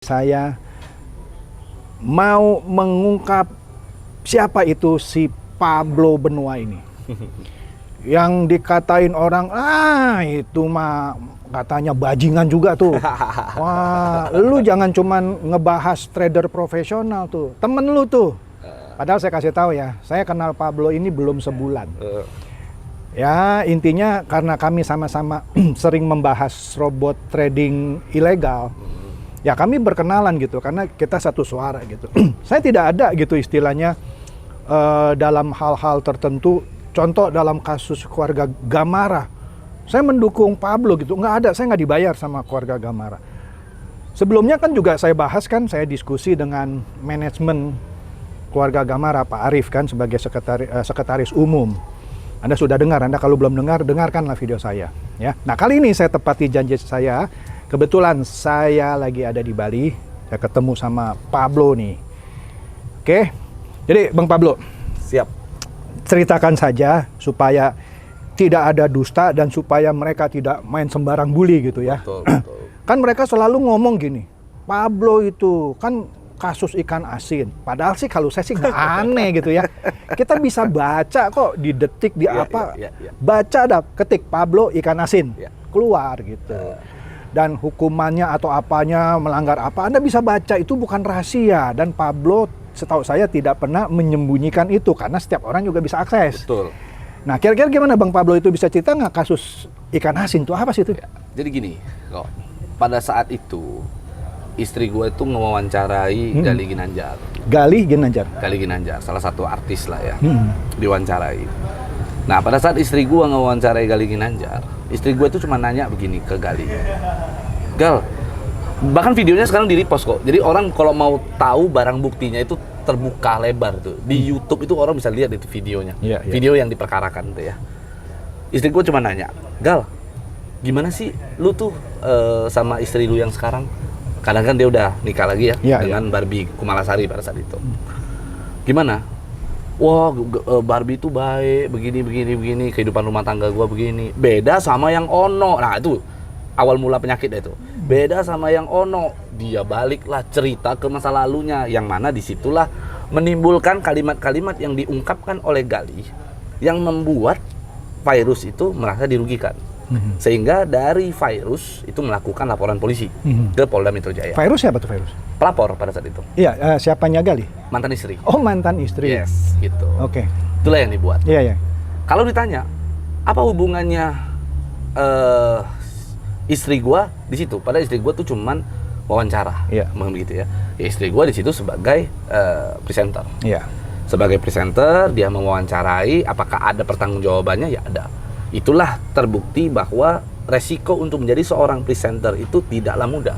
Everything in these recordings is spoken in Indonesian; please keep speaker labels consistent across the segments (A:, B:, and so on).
A: saya mau mengungkap siapa itu si Pablo Benoit ini. Yang dikatain orang, itu mah katanya bajingan juga tuh. Wah, lu jangan cuman ngebahas trader profesional tuh, temen lu tuh. Padahal saya kasih tahu ya, saya kenal Pablo ini belum sebulan. Ya, intinya karena kami sama-sama sering membahas robot trading ilegal. Ya kami berkenalan gitu, karena kita satu suara gitu. Saya tidak ada gitu istilahnya dalam hal-hal tertentu. Contoh dalam kasus keluarga Gamarra, saya mendukung Pablo gitu. Nggak ada, saya nggak dibayar sama keluarga Gamarra. Sebelumnya kan juga saya bahas kan, saya diskusi dengan manajemen keluarga Gamarra, Pak Arief kan sebagai sekretaris umum. Anda sudah dengar, Anda kalau belum dengar, dengarkanlah video saya. Ya. Nah kali ini saya tepati janji saya. Kebetulan saya lagi ada di Bali, saya ketemu sama Pablo nih. Oke, jadi Bang Pablo.
B: Siap.
A: Ceritakan saja supaya tidak ada dusta dan supaya mereka tidak main sembarang bully gitu ya.
B: Betul, betul.
A: Kan mereka selalu ngomong gini, Pablo itu kan kasus ikan asin. Padahal sih kalau saya sih nggak aneh gitu ya. Kita bisa baca kok di detik, di apa. Baca dah, ketik Pablo ikan asin. Keluar gitu. Dan hukumannya atau apanya, melanggar apa, Anda bisa baca, itu bukan rahasia. Dan Pablo setahu saya tidak pernah menyembunyikan itu, karena setiap orang juga bisa akses.
B: Betul.
A: Nah kira-kira gimana Bang Pablo itu bisa cerita nggak kasus ikan asin itu apa sih itu?
B: Jadi gini, kok pada saat itu istri gue itu mewawancarai Gali Ginanjar.
A: Gali Ginanjar?
B: Gali Ginanjar, salah satu artis lah ya, diwawancarai. Nah pada saat istri gue ngewawancarai Gali Ginanjar, istri gue itu cuma nanya begini ke Gali, Gal, bahkan videonya sekarang di-repost kok. Jadi orang kalau mau tahu barang buktinya itu terbuka lebar tuh. Di YouTube itu orang bisa lihat itu videonya. Video yang diperkarakan tuh ya. Istri gue cuma nanya, Gal, gimana sih lu tuh sama istri lu yang sekarang? Kadang kan dia udah nikah lagi ya, dengan Barbie Kumalasari pada saat itu. Gimana? Wah, Barbie itu baik, begini, kehidupan rumah tangga gua begini. Beda sama yang Ono. Nah, itu awal mula penyakit itu. Beda sama yang Ono. Dia baliklah cerita ke masa lalunya, yang mana disitulah menimbulkan kalimat-kalimat yang diungkapkan oleh Gali yang membuat Virus itu merasa dirugikan. Sehingga dari Virus itu melakukan laporan polisi ke Polda Metro Jaya.
A: Virus siapa tuh Virus?
B: Pelapor pada saat itu.
A: Iya, siapanya Gali?
B: Mantan istri.
A: Oh, mantan istri.
B: Yes, gitu.
A: Oke.
B: Itulah yang dibuat.
A: Iya.
B: Kalau ditanya, apa hubungannya istri gua di situ? Padahal istri gua tuh cuman wawancara, begitu ya. Istri gua di situ sebagai presenter.
A: Iya.
B: Sebagai presenter, dia mewawancarai, apakah ada pertanggungjawabannya? Ya ada. Itulah terbukti bahwa resiko untuk menjadi seorang presenter itu tidaklah mudah.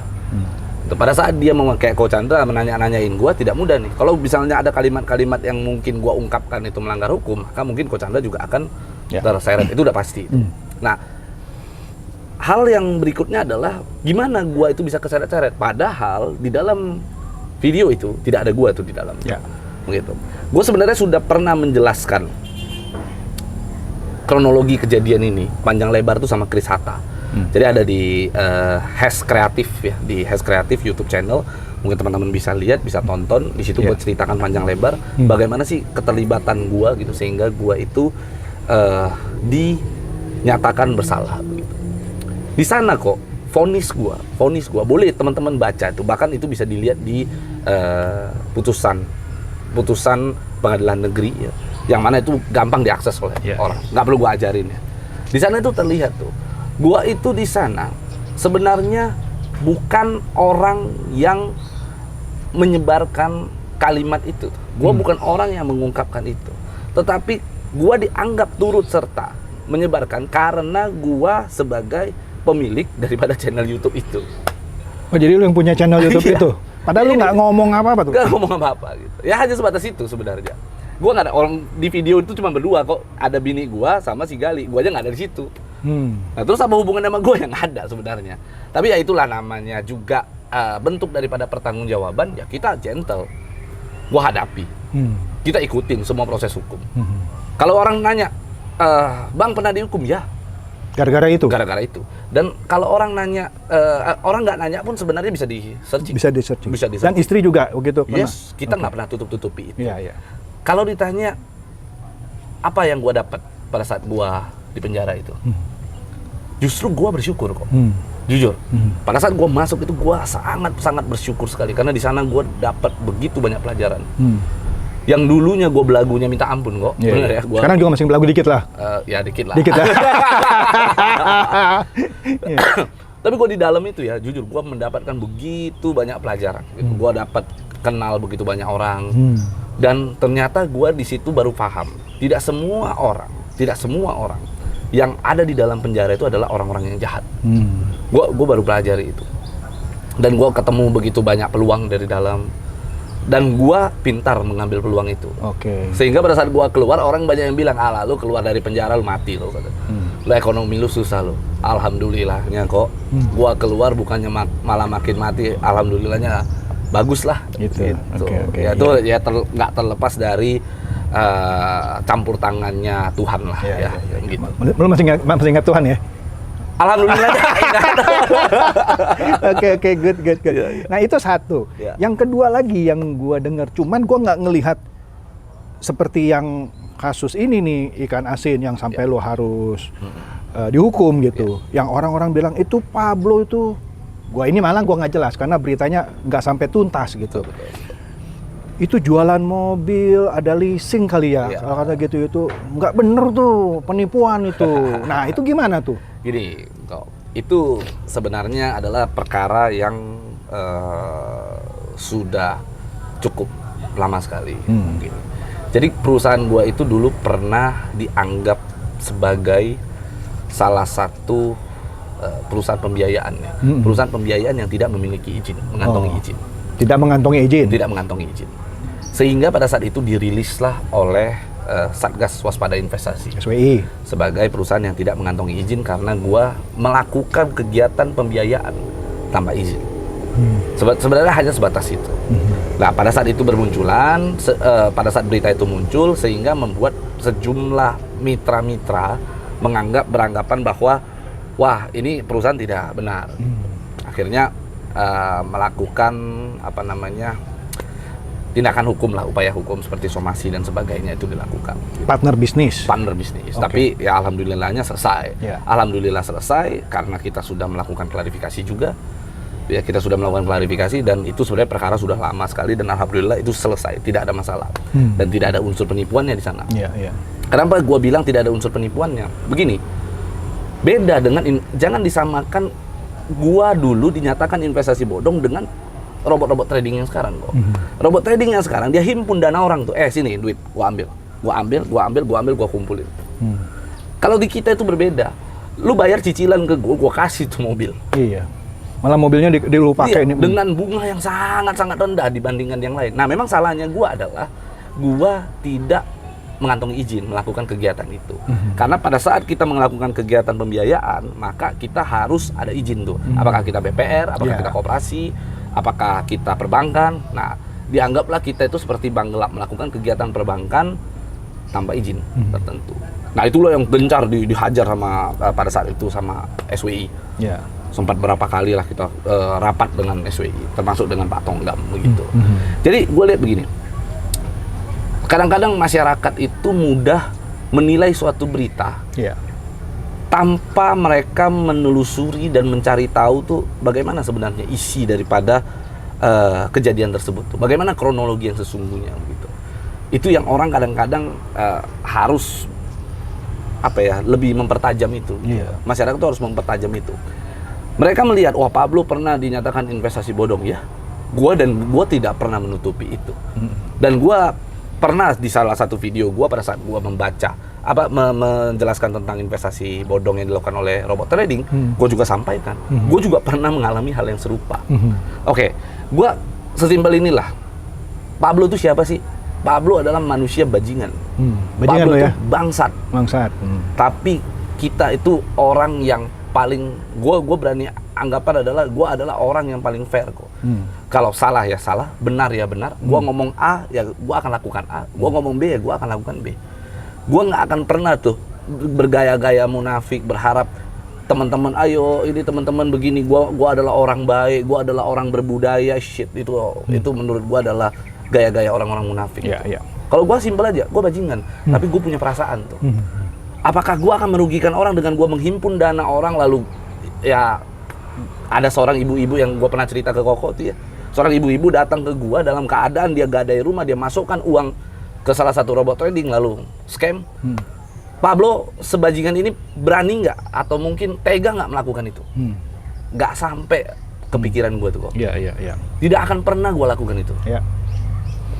B: Pada saat dia kayak Ko Chandra menanya-nanyain gua, tidak mudah nih. Kalau misalnya ada kalimat-kalimat yang mungkin gua ungkapkan itu melanggar hukum, maka mungkin Ko Chandra juga akan terseret. Itu udah pasti. Nah, hal yang berikutnya adalah gimana gua itu bisa keseret-seret. Padahal di dalam video itu tidak ada gua tuh di dalam. Begitu. Gua sebenarnya sudah pernah menjelaskan kronologi kejadian ini panjang lebar tuh sama Chris Hatta. Jadi ada di Has Kreatif ya, di Has Kreatif YouTube channel. Mungkin teman-teman bisa lihat, bisa tonton. Di situ buat ceritakan panjang lebar bagaimana sih keterlibatan gua gitu sehingga gua itu dinyatakan bersalah begitu. Di sana kok vonis gua boleh teman-teman baca itu, bahkan itu bisa dilihat di putusan pengadilan negeri ya, yang mana itu gampang diakses oleh orang, nggak perlu gua ajarin ya. Di sana itu terlihat tuh, gua itu di sana sebenarnya bukan orang yang menyebarkan kalimat itu, gua bukan orang yang mengungkapkan itu, tetapi gua dianggap turut serta menyebarkan karena gua sebagai pemilik daripada channel YouTube itu.
A: Oh, jadi lu yang punya channel YouTube itu? Padahal lu nggak ngomong apa-apa tuh?
B: Nggak ngomong apa-apa gitu. Ya hanya sebatas itu sebenarnya. Gua nggak ada orang di video itu cuma berdua kok. Ada bini gua sama si Gali. Gua aja nggak ada di situ. Nah terus apa hubungan sama gua yang ada sebenarnya? Tapi ya itulah namanya juga bentuk daripada pertanggungjawaban. Ya kita gentle. Gua hadapi. Kita ikutin semua proses hukum. Kalau orang nanya, Bang pernah dihukum? Ya.
A: Gara-gara itu.
B: Gara-gara itu. Dan kalau orang nanya, orang nggak nanya pun sebenarnya bisa di searching.
A: Bisa di-searching.
B: Bisa di-searching.
A: Dan istri juga begitu.
B: Yes, kita nggak pernah tutup-tutupi itu.
A: Iya, iya.
B: Kalau ditanya apa yang gua dapat pada saat gua di penjara itu, justru gua bersyukur kok. Jujur, pada saat gua masuk itu gua sangat bersyukur sekali karena di sana gua dapat begitu banyak pelajaran. Yang dulunya gua belagunya minta ampun kok, bener ya. Gua,
A: sekarang juga masih belagu dikit lah.
B: Ya dikit lah.
A: Dikit lah.
B: Tapi gua di dalam itu ya, jujur gua mendapatkan begitu banyak pelajaran. Gitu. Gua dapat kenal begitu banyak orang. Dan ternyata gua di situ baru paham, tidak semua orang yang ada di dalam penjara itu adalah orang-orang yang jahat. Gua baru pelajari itu. Dan gua ketemu begitu banyak peluang dari dalam. Dan gua pintar mengambil peluang itu.
A: Oke.
B: Sehingga pada saat gua keluar, orang banyak yang bilang, "Alah, lu keluar dari penjara lu mati lo." Lu ekonomi lu susah lo. Alhamdulillahnya kok gua keluar bukannya malah makin mati. Alhamdulillahnya bagus lah.
A: Gitu. Oke.
B: Ya itu ya nggak terlepas dari campur tangannya Tuhan lah ya. Gitu.
A: Lu masih ingat Tuhan ya?
B: Alhamdulillah.
A: Oke, good.
B: Yeah.
A: Nah itu satu.
B: Yeah.
A: Yang kedua lagi yang gua dengar, cuman gua nggak ngelihat seperti yang kasus ini nih, ikan asin yang sampai lo harus dihukum gitu. Yang orang-orang bilang itu Pablo itu, gua nggak jelas karena beritanya nggak sampai tuntas gitu. Itu jualan mobil, ada leasing kali ya, kalau kata gitu itu nggak bener tuh, penipuan itu. Nah itu gimana tuh?
B: Gini, itu sebenarnya adalah perkara yang sudah cukup lama sekali mungkin. Jadi perusahaan gua itu dulu pernah dianggap sebagai salah satu perusahaan pembiayaan ya. Perusahaan pembiayaan yang tidak memiliki izin, mengantongi izin.
A: Tidak mengantongi izin?
B: Tidak mengantongi izin. Sehingga pada saat itu dirilislah oleh Satgas Waspada Investasi
A: SWI
B: sebagai perusahaan yang tidak mengantongi izin karena gua melakukan kegiatan pembiayaan tanpa izin. Sebenarnya hanya sebatas itu. Nah, pada saat itu bermunculan, pada saat berita itu muncul, sehingga membuat sejumlah mitra-mitra beranggapan bahwa wah ini perusahaan tidak benar. Akhirnya melakukan tindakan hukum lah, upaya hukum seperti somasi dan sebagainya itu dilakukan.
A: Partner bisnis.
B: Okay. Tapi ya alhamdulillahnya selesai. Alhamdulillah selesai karena kita sudah melakukan klarifikasi juga. Ya kita sudah melakukan klarifikasi dan itu sebenarnya perkara sudah lama sekali dan alhamdulillah itu selesai, tidak ada masalah dan tidak ada unsur penipuannya di sana. Kenapa gua bilang tidak ada unsur penipuannya? Begini, beda dengan jangan disamakan gua dulu dinyatakan investasi bodong dengan robot-robot trading yang sekarang kok. Robot trading yang sekarang dia himpun dana orang tuh. Sini duit, gua ambil, gua kumpulin. Kalau di kita itu berbeda. Lu bayar cicilan ke gua kasih tuh mobil.
A: Iya. Malah mobilnya lu pakai ini
B: dengan bunga yang sangat-sangat rendah dibandingkan yang lain. Nah, memang salahnya gua adalah gua tidak mengantongi izin melakukan kegiatan itu. Karena pada saat kita melakukan kegiatan pembiayaan, maka kita harus ada izin tuh. Apakah kita BPR, apakah kita koperasi, apakah kita perbankan. Nah, dianggaplah kita itu seperti bank gelap melakukan kegiatan perbankan tanpa izin tertentu. Nah, itulah yang gencar dihajar sama pada saat itu sama SWI. Sempat berapa kali lah kita rapat dengan SWI, termasuk dengan Pak Tonggam begitu. Jadi gue lihat begini, kadang-kadang masyarakat itu mudah menilai suatu berita tanpa mereka menelusuri dan mencari tahu tuh bagaimana sebenarnya isi daripada kejadian tersebut tuh, bagaimana kronologi yang sesungguhnya gitu. Itu yang orang kadang-kadang harus lebih mempertajam itu. Masyarakat tuh harus mempertajam itu. Mereka melihat, wah Pablo pernah dinyatakan investasi bodong ya. Gua tidak pernah menutupi itu. Dan gua pernah di salah satu video gua pada saat gua membaca menjelaskan tentang investasi bodong yang dilakukan oleh robot trading, gua juga sampaikan. Gua juga pernah mengalami hal yang serupa. Oke, gua sesimpel inilah. Pablo itu siapa sih? Pablo adalah manusia bajingan. Pablo itu bangsat. Tapi kita itu orang yang paling, gue berani anggapan adalah gue adalah orang yang paling fair kok. Kalau salah ya salah, benar ya benar. Gue ngomong A ya gue akan lakukan A. Gue ngomong B ya gue akan lakukan B. Gue nggak akan pernah tuh bergaya-gaya munafik, berharap teman-teman ayo ini teman-teman begini, gua adalah orang baik, gua adalah orang berbudaya, shit itu menurut gua adalah gaya-gaya orang-orang munafik. Kalau gua simpel aja, gua bajingan, tapi gua punya perasaan tuh. Apakah gua akan merugikan orang dengan gua menghimpun dana orang lalu ya ada seorang ibu-ibu yang gua pernah cerita ke Koko tuh ya. Seorang ibu-ibu datang ke gua dalam keadaan dia gadai rumah, dia masukkan uang ke salah satu robot trading lalu scam. Pablo sebajingan ini berani nggak atau mungkin tega nggak melakukan itu? Nggak sampai kepikiran gue tuh kok.
A: Iya.
B: Tidak akan pernah gue lakukan itu.
A: Iya.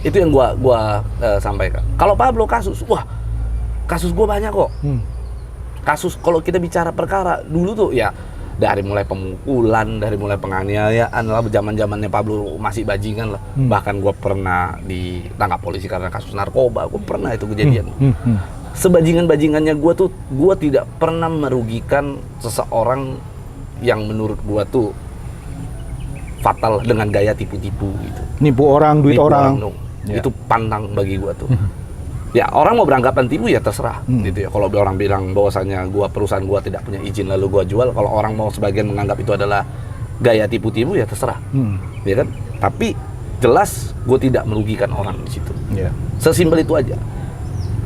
B: Itu yang gue sampaikan. Kalau Pablo kasus, wah kasus gue banyak kok. Kasus kalau kita bicara perkara dulu tuh ya dari mulai pemukulan, dari mulai penganiayaan lah, zaman-zamannya Pablo masih bajingan lah. Bahkan gue pernah ditangkap polisi karena kasus narkoba, gue pernah itu kejadian. Sebajingan-bajingannya gue tidak pernah merugikan seseorang yang menurut gue tuh fatal dengan gaya tipu-tipu gitu.
A: Nipu orang, duit orang.
B: Itu pantang bagi gue tuh. Ya orang mau beranggapan tipu ya terserah gitu ya. Kalau orang bilang bahwasanya perusahaan gua tidak punya izin lalu gua jual, kalau orang mau sebagian menganggap itu adalah gaya tipu-tipu ya terserah. Ya kan? Tapi jelas gua tidak merugikan orang di situ. Sesimpel itu aja.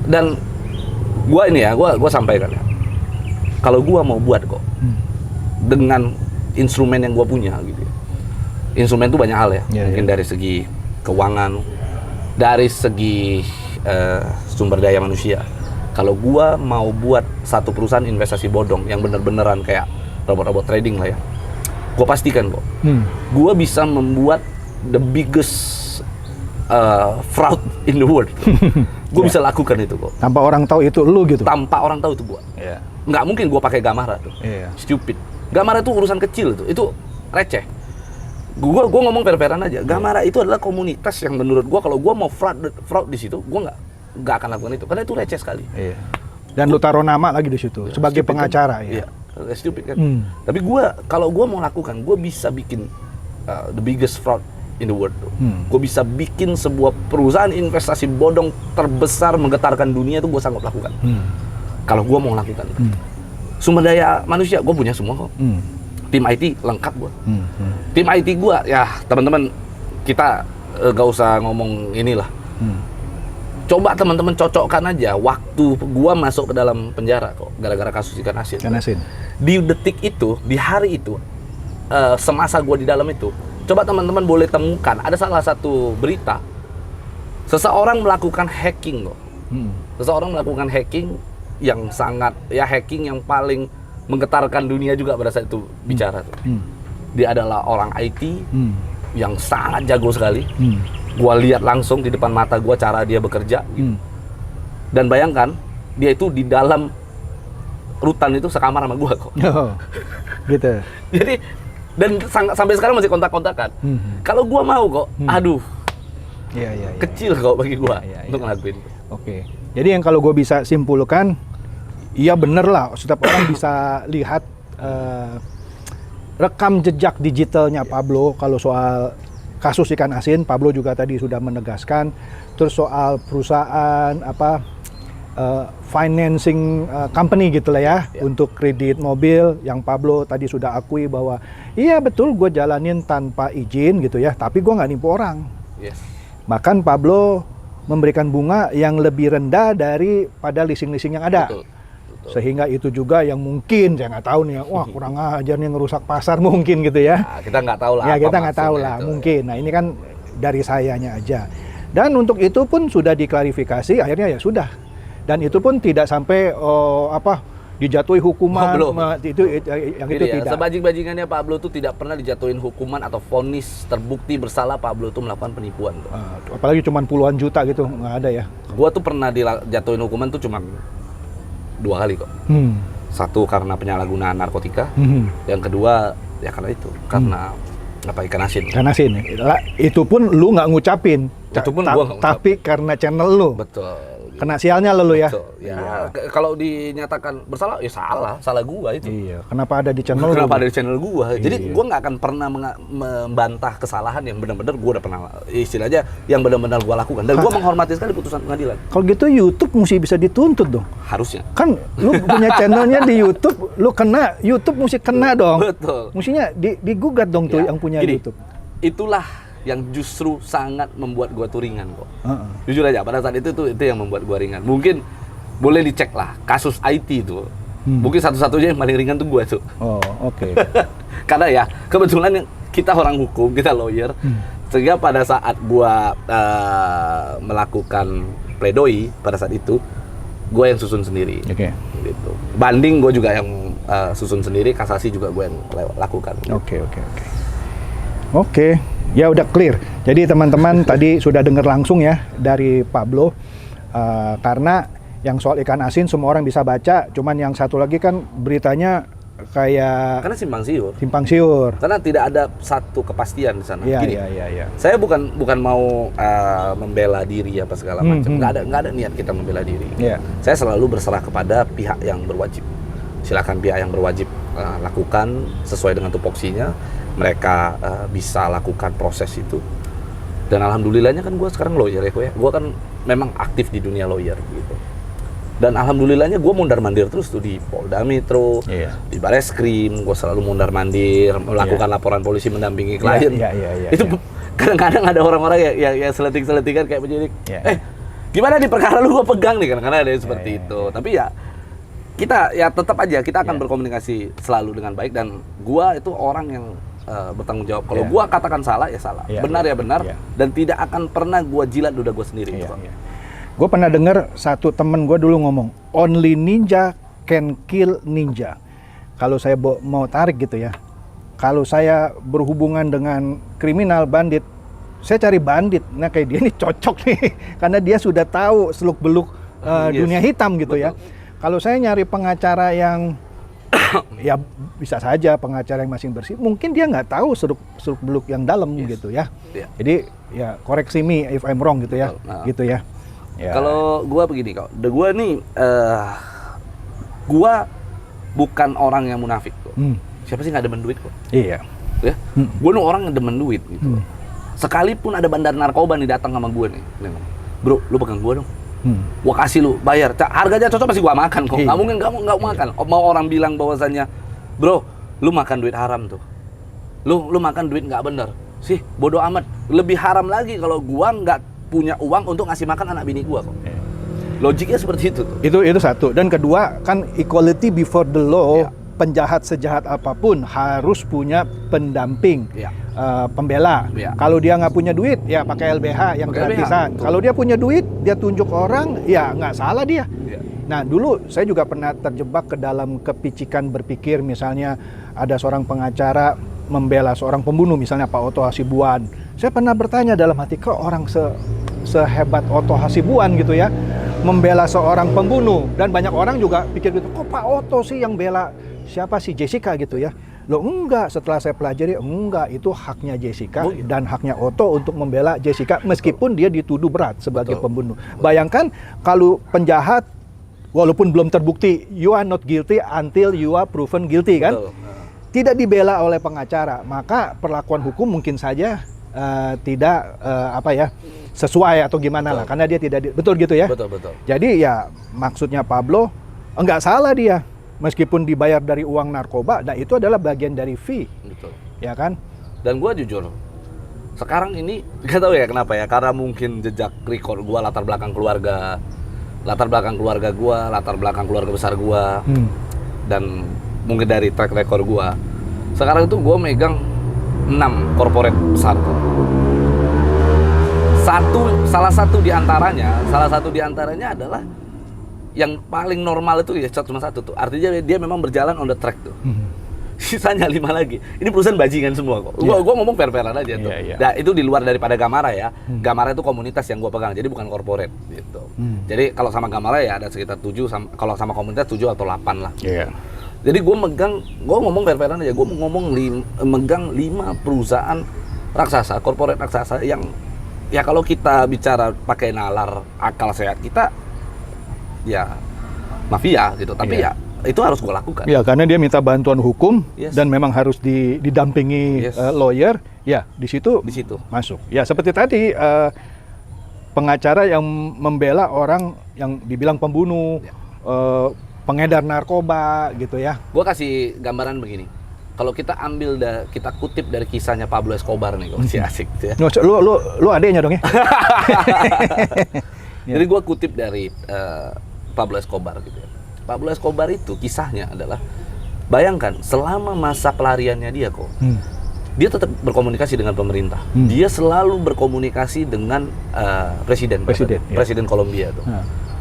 B: Dan gua sampaikan ya. Kalau gua mau buat kok dengan instrumen yang gua punya gitu ya. Instrumen itu banyak hal ya. Mungkin dari segi keuangan, dari segi sumber daya manusia. Kalau gua mau buat satu perusahaan investasi bodong yang bener-beneran kayak robot-robot trading lah ya, gua pastikan kok, gua bisa membuat the biggest fraud in the world. Gua bisa lakukan itu kok.
A: Tanpa orang tahu itu lu gitu.
B: Tanpa orang tahu itu gua. Nggak mungkin gua pakai Gamara tuh. Stupid. Gamara itu urusan kecil tuh. Itu receh. Gua ngomong fair-fairan aja. Gamara itu adalah komunitas yang menurut gua kalau gua mau fraud di situ, gua nggak akan lakukan itu karena itu receh sekali.
A: Dan lu taruh nama lagi di situ sebagai pengacara
B: kan? Stupid kan. Tapi kalau gua mau lakukan, gua bisa bikin the biggest fraud in the world. Gua bisa bikin sebuah perusahaan investasi bodong terbesar menggetarkan dunia itu gua sanggup lakukan. Kalau gua mau lakukan. Sumber daya manusia gua punya semua kok. Tim IT lengkap gua. Tim IT gua ya teman-teman kita gak usah ngomong inilah. Coba teman-teman cocokkan aja waktu gua masuk ke dalam penjara kok gara-gara kasus ikan asin. Di detik itu, di hari itu, semasa gua di dalam itu, coba teman-teman boleh temukan ada salah satu berita seseorang melakukan hacking kok. Seseorang melakukan hacking yang sangat hacking yang paling menggetarkan dunia juga pada saat itu bicara tuh. Dia adalah orang IT yang sangat jago sekali. Gua lihat langsung di depan mata gua cara dia bekerja. Dan bayangkan dia itu di dalam rutan itu sekamar sama gua kok.
A: Gitu.
B: Jadi dan sampai sekarang masih kontak-kontakan. Kalau gua mau kok, aduh. Kecil kok bagi gua untuk ngelakuin.
A: Oke. Jadi yang kalau gua bisa simpulkan, iya bener lah, setiap orang bisa lihat rekam jejak digitalnya Pablo. Kalau soal kasus ikan asin, Pablo juga tadi sudah menegaskan. Terus soal perusahaan financing company gitu lah ya, untuk kredit mobil yang Pablo tadi sudah akui bahwa iya betul gue jalanin tanpa izin gitu ya, tapi gue nggak nipu orang. Bahkan Pablo memberikan bunga yang lebih rendah daripada leasing-leasing yang ada. Betul. Sehingga itu juga yang mungkin saya nggak tahu nih ya, wah kurang ajar nih ngerusak pasar mungkin gitu ya.
B: Nah, kita nggak tahu lah.
A: Ya kita nggak tahu lah mungkin. Nah ini kan dari sayanya aja. Dan untuk itu pun sudah diklarifikasi, akhirnya ya sudah. Dan itu pun tidak sampai dijatuhi hukuman. Itu yang itu tidak.
B: Sebajing-bajingannya Pablo tuh tidak pernah dijatuhin hukuman atau vonis terbukti bersalah Pablo tuh melakukan penipuan.
A: Apalagi cuma puluhan juta gitu, nggak ada ya.
B: Gua tuh pernah dijatuhin hukuman tuh cuma 2 kali kok. Satu karena penyalahgunaan narkotika, yang kedua ya karena itu, karena ikan asin. Ikan asin.
A: Itu pun lu nggak ngucapin.
B: Itu pun gua nggak
A: tapi karena channel lu.
B: Betul.
A: Kena sialnya lalu ya.
B: So, ya kalau dinyatakan bersalah ya salah gua itu.
A: Iya. Kenapa ada di channel?
B: Kenapa ada di channel gua? Jadi
A: Iya.
B: gua nggak akan pernah membantah kesalahan yang benar-benar gua udah pernah istilahnya yang benar-benar gua lakukan. Dan gua menghormati sekali putusan pengadilan.
A: Kalau gitu YouTube mesti bisa dituntut dong.
B: Harusnya.
A: Kan lu punya channelnya di YouTube, lu kena YouTube mesti kena dong.
B: Betul.
A: Mestinya digugat dong tuh
B: Ya,
A: yang punya
B: gini,
A: YouTube.
B: Itulah yang justru sangat membuat gua tuh ringan kok.
A: Heeh.
B: Jujur aja pada saat itu yang membuat gua ringan. Mungkin boleh dicek lah kasus IT itu. Mungkin satu-satunya yang paling ringan tuh gua tuh.
A: Oh, oke.
B: Karena ya kebetulan kita orang hukum, kita lawyer. Sehingga pada saat gua melakukan pledoi pada saat itu, gua yang susun sendiri.
A: Oke.
B: Gitu. Banding gua juga yang susun sendiri, kasasi juga gua yang lakukan.
A: Oke. Oke, ya udah clear. Jadi teman-teman tadi sudah dengar langsung ya dari Pablo. Karena yang soal ikan asin semua orang bisa baca, cuman yang satu lagi kan beritanya kayak
B: Karena
A: simpang siur.
B: karena tidak ada satu kepastian di sana.
A: Iya,
B: Gini,
A: iya.
B: saya bukan mau membela diri apa segala macam. Nggak ada niat kita membela diri.
A: Iya.
B: Saya selalu berserah kepada pihak yang berwajib. Silakan pihak yang berwajib lakukan sesuai dengan tupoksinya. Mereka bisa lakukan proses itu. Dan alhamdulillahnya kan gue sekarang lawyer ya, gue kan memang aktif di dunia lawyer gitu. Dan alhamdulillahnya gue mondar-mandir terus tuh di Polda Metro,
A: Iya.
B: di Bareskrim, gue selalu mondar-mandir, melakukan laporan polisi mendampingi klien.
A: Iya.
B: Itu kadang-kadang ada orang-orang yang seletik-seletikan kayak penyidik.
A: Iya.
B: Gimana di perkara lu gue pegang nih, kadang-kadang ada yang seperti
A: Iya.
B: itu. Tapi ya kita ya tetap aja kita akan berkomunikasi selalu dengan baik, dan gue itu orang yang bertanggung jawab. Kalau gua katakan salah ya salah, benar ya benar, dan tidak akan pernah gua jilat ludah gua sendiri.
A: Gue pernah dengar satu temen gue dulu ngomong, only ninja can kill ninja. Kalau saya mau tarik gitu ya, kalau saya berhubungan dengan kriminal bandit, saya cari bandit. Nah kayak dia nih cocok nih, karena dia sudah tahu seluk beluk dunia hitam gitu. Betul. Ya. Kalau saya nyari pengacara yang ya bisa saja pengacara yang masih bersih, mungkin dia nggak tahu seluk beluk yang dalam gitu ya. Jadi ya koreksi me if I'm wrong gitu ya. Gitu ya.
B: Kalau gua begini kok, gua nih gua bukan orang yang munafik kok. Siapa sih nggak demen duit kok?
A: Iya.
B: Ya? Gua nih orang yang demen duit gitu. Sekalipun ada bandar narkoba nih datang sama gua nih, bro, lu pegang gua dong. Gua kasih lu, bayar. Harganya cocok pasti gua makan kok. Nggak mungkin kamu nggak makan. Mau orang bilang bahwasannya, bro, lu makan duit haram tuh. Lu makan duit nggak bener. Sih, bodoh amat. Lebih haram lagi kalau gua nggak punya uang untuk ngasih makan anak bini gua kok. Logiknya seperti itu tuh.
A: Itu satu. Dan kedua, kan equality before the law. Penjahat sejahat apapun harus punya pendamping, pembela. Kalau dia nggak punya duit, ya pakai LBH yang gratisan. Kalau dia punya duit, dia tunjuk orang, ya nggak salah dia. Nah dulu saya juga pernah terjebak ke dalam kepicikan berpikir, misalnya ada seorang pengacara membela seorang pembunuh, misalnya Pak Otto Hasibuan. Saya pernah bertanya dalam hati, kok orang sehebat Otto Hasibuan gitu ya, membela seorang pembunuh. Dan banyak orang juga pikir gitu, kok Pak Otto sih yang bela siapa sih Jessica gitu ya. Loh enggak, setelah saya pelajari enggak, itu haknya Jessica dan haknya Otto untuk membela Jessica meskipun dia dituduh berat sebagai pembunuh. Bayangkan kalau penjahat walaupun belum terbukti, you are not guilty until you are proven guilty kan? Tidak dibela oleh pengacara, maka perlakuan hukum mungkin saja tidak sesuai atau gimana lah, karena dia tidak betul gitu ya.
B: Betul.
A: Jadi ya maksudnya Pablo enggak salah dia. Meskipun dibayar dari uang narkoba, nah itu adalah bagian dari fee. Betul. Ya kan?
B: Dan gue jujur, sekarang ini gak tahu ya kenapa ya, karena mungkin jejak record gue, latar belakang keluarga gue, latar belakang keluarga besar gue, dan mungkin dari track record gue, sekarang itu gue megang 6 corporate besar. Salah satu di antaranya adalah yang paling normal itu ya cuma satu tuh. Artinya dia memang berjalan on the track tuh. Sisanya 5 lagi. Ini perusahaan bajingan semua kok. Gua ngomong fair-fairan aja tuh. Nah, itu di luar daripada Gamara ya. Gamara itu komunitas yang gua pegang. Jadi bukan corporate gitu. Jadi kalau sama Gamara ya ada sekitar 7, kalau sama komunitas 7 atau 8 lah. Jadi gua ngomong fair-fairan aja. Gua megang 5 perusahaan raksasa, corporate raksasa yang ya kalau kita bicara pakai nalar akal sehat kita, ya mafia gitu. Tapi
A: Iya.
B: ya itu harus gue lakukan.
A: Ya, karena dia minta bantuan hukum
B: Yes.
A: dan memang harus didampingi
B: Yes.
A: lawyer. Ya, di situ
B: Di situ.
A: masuk. Ya, seperti tadi pengacara yang membela orang yang dibilang pembunuh,
B: Ya.
A: pengedar narkoba gitu ya.
B: Gue kasih gambaran begini. Kalau kita ambil kita kutip dari kisahnya Pablo Escobar nih, masih asik gitu ya.
A: Lu adeknya dong ya?
B: Jadi gue kutip dari Pablo Escobar gitu ya. Pablo Escobar itu kisahnya adalah, bayangkan selama masa pelariannya dia kok, dia tetap berkomunikasi dengan pemerintah. Dia selalu berkomunikasi dengan presiden
A: ya.
B: Presiden Kolombia tuh.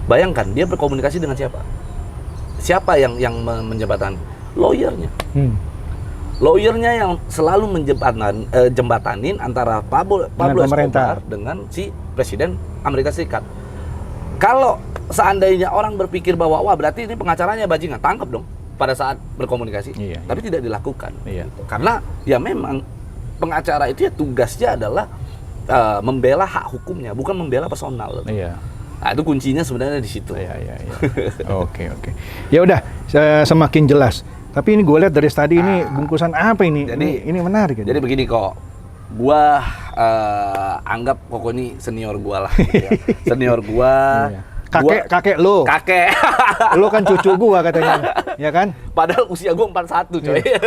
B: Bayangkan dia berkomunikasi dengan siapa? Siapa yang menjembatani? Lawyernya. Lawyernya yang selalu jembatanin antara Pablo Escobar dengan si Presiden Amerika Serikat. Kalau seandainya orang berpikir bahwa wah berarti ini pengacaranya bajingan, tangkap dong pada saat berkomunikasi.
A: Iya.
B: Tapi tidak dilakukan.
A: Iya.
B: Gitu. Karena ya memang pengacara itu ya tugasnya adalah membela hak hukumnya, bukan membela personal.
A: Iya.
B: Nah, itu kuncinya sebenarnya di situ.
A: Iya. Oke. Ya udah, semakin jelas. Tapi ini gue lihat dari tadi ini bungkusan apa ini?
B: Jadi
A: ini menarik.
B: Jadi begini kok, gua anggap Koko ini senior gua lah. Gitu ya. Senior gua.
A: Iya. Kakek lo.
B: Kakek.
A: Lo kan cucu gua katanya, ya kan?
B: Padahal usia gua 41 coy.
A: Iya.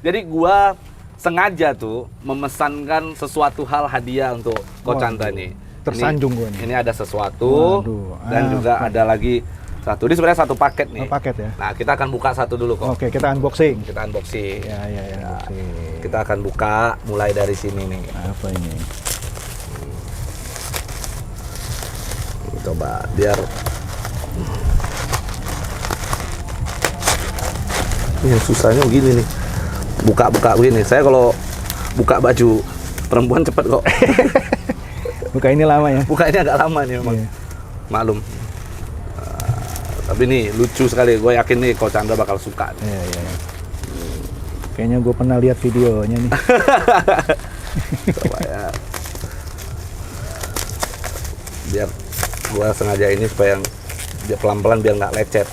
B: Jadi gua sengaja tuh memesankan sesuatu hal hadiah untuk Ko Chandra nih.
A: Tersanjung gua nih.
B: Ini ada sesuatu.
A: Waduh,
B: dan juga ada lagi satu. Ini sebenarnya satu paket nih.
A: Paket ya.
B: Nah, kita akan buka satu dulu kok.
A: Oke, kita unboxing.
B: Kita unboxing.
A: Ya, unboxing.
B: Kita akan buka mulai dari sini nih.
A: Apa ini?
B: Coba biar yang susahnya begini nih, buka begini. Saya kalau buka baju perempuan cepet kok.
A: Buka ini lama ya?
B: Buka ini agak lama nih memang.
A: Iya.
B: Maklum. Tapi nih lucu sekali, gue yakin nih Ko Chandra bakal suka.
A: Iya. Kayaknya gue pernah lihat videonya nih.
B: Coba ya. Biar gue sengaja ini supaya dia pelan-pelan biar nggak lecet.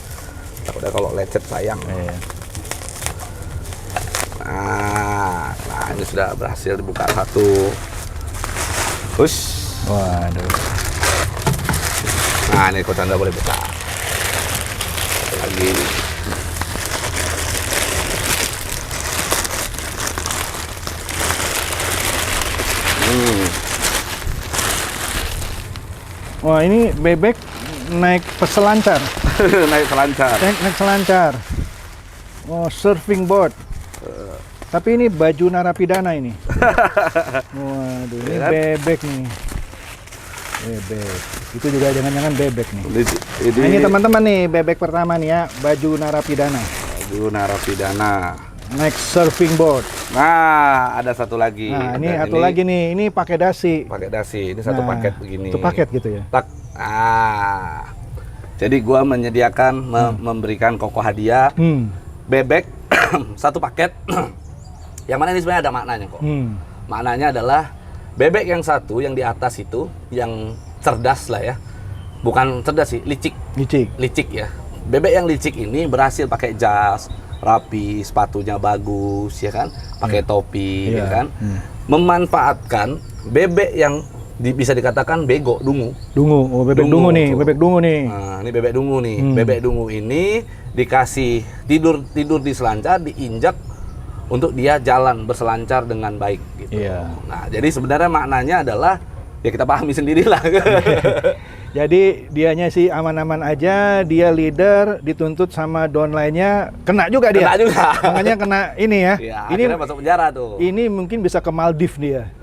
B: Takutnya kalau lecet sayang.
A: Iya.
B: Nah ini sudah berhasil dibuka satu. Hush.
A: Waduh.
B: Nah ini Ko Chandra boleh buka. Satu lagi.
A: Wah, ini bebek naik peselancar.
B: Naik selancar.
A: Naik selancar. Oh, surfing board. Tapi ini baju narapidana ini. Waduh, ini
B: Ya kan?
A: bebek nih. Bebek. Itu juga jangan-jangan bebek nih.
B: Ini,
A: Nah, ini teman-teman nih, bebek pertama nih ya, baju narapidana.
B: baju narapidana.
A: Naik surfing board.
B: Nah, ada satu lagi.
A: Nah, ini
B: Dan
A: satu lagi nih, ini pakai dasi.
B: pakai dasi. Ini satu
A: Nah,
B: paket begini.
A: Itu paket gitu ya.
B: Tak. Jadi gua menyediakan memberikan Koko hadiah bebek satu paket. Yang mana ini sebenarnya ada maknanya kok. Maknanya adalah bebek yang satu yang di atas itu yang cerdas lah ya. Bukan cerdas sih, licik. Licik ya. Bebek yang licik ini berhasil pakai jas rapi, sepatunya bagus ya kan, pakai topi ya kan. Memanfaatkan bebek yang bisa dikatakan bego, dungu.
A: Oh, bebek dungu nih,
B: tuh.
A: bebek dungu nih.
B: Nah, ini bebek dungu nih. Bebek dungu ini dikasih tidur di selancar, diinjak untuk dia jalan berselancar dengan baik gitu.
A: Iya.
B: Nah, jadi sebenarnya maknanya adalah ya kita pahami sendirilah.
A: Jadi dianya sih aman-aman aja, dia leader, dituntut sama downline-nya, kena juga dia.
B: Kena juga.
A: Makanya kena ini ya.
B: Ya,
A: ini
B: akhirnya masuk penjara tuh.
A: Ini mungkin bisa ke Maldives dia.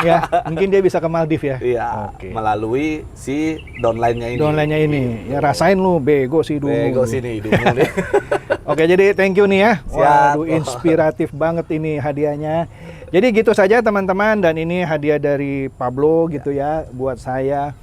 A: Ya, mungkin dia bisa ke Maldives ya.
B: Iya,
A: Oke.
B: melalui si downline-nya ini.
A: Downline-nya ini. Ya rasain lu bego sih dulu.
B: Bego sini dungu nih.
A: Oke, jadi thank you nih ya.
B: Siap.
A: Waduh, inspiratif banget ini hadiahnya. Jadi gitu saja teman-teman, dan ini hadiah dari Pablo gitu ya buat saya.